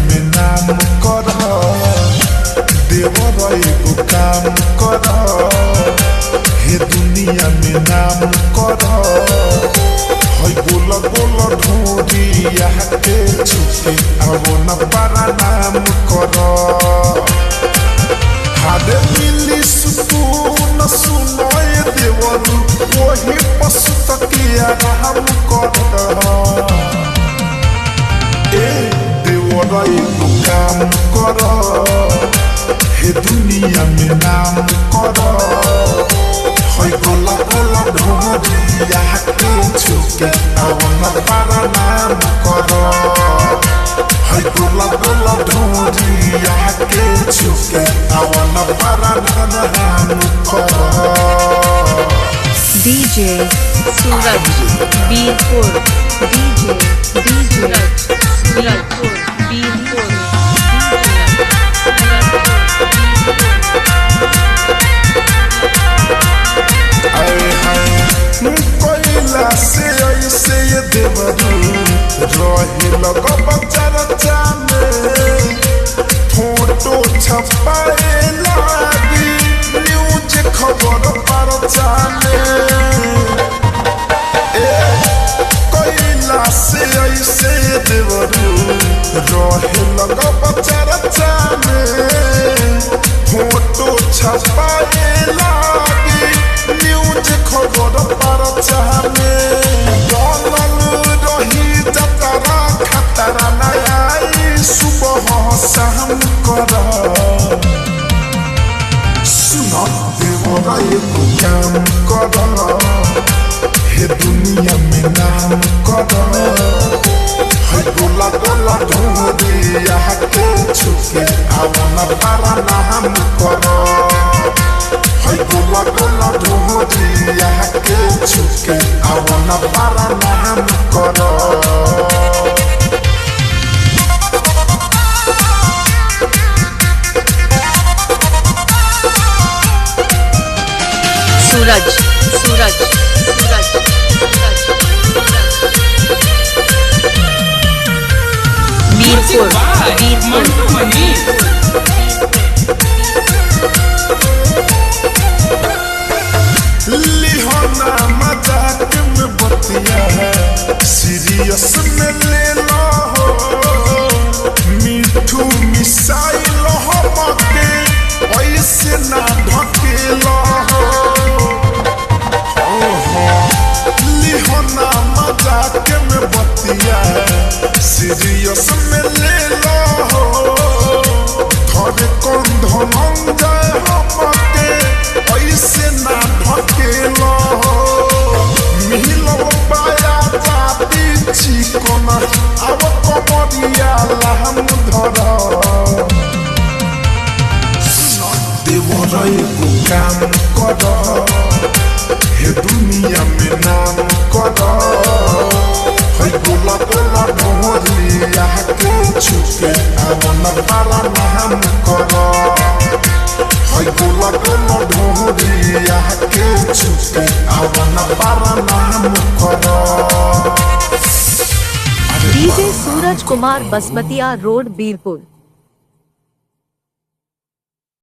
में नाम कर देवर एगो काम कर हे दुनिया में नाम कर हई बोल बोल ढूंढिया के छुपे अब न पारा नाम कर हादे मिली सुकून सुनाए देवर वही पशु तकिया हम कर देवर एगो काम कर हे दुनिया में नाम कर हई गोला गोला ढूंढिया के छुके अब न पारा नाम कर हई गोला गोला ढूंढिया के छुके अब न पारा नाम कर DJ सूरज बीरपुर DJ सूरज बीरपुर कोयला से ऐसे ये देवरू रहे लगा बच्चा में फोटो छपाए लागी न्यूज खबर पर जाने कोयला से ऐसे ये देवरू रहे लगा बच्चा में फोटो छपाए लागी न्यूज खबर पर जाने डॉलर रही जतरा खतरा नया सुबह शाम कर सुना देवर एगो काम कर हे दुनिया में नाम कर हई गोला गोला ढूंढिया के छुके अब न पारा नाम कर हई गोला गोला ढूंढिया के छुके अब न पारा नाम कर सूरज बीरपुर लिहोना मजाक में बतिया सीरियस में ले लो हो मिठू मिसाइल हो मके ऐसे ना ढकेलो हो लिहोना मजाक में बतिया सीरियस में ले लो हो थोड़े कौन धनंग जाए हमके ऐसे ना ढकेलो मिलो पाया जाती चिकन अब कमरिया लहम धर देवर एगो काम कर हे दुनिया में नाम कर हई गोला गोला ढूंढिया के छुके अब न पारा नाम कर हई गोला गोला ढूंढिया के छुके अब न पारा नाम कर DJ सूरज कुमार बसमतिया रोड बीरपुर।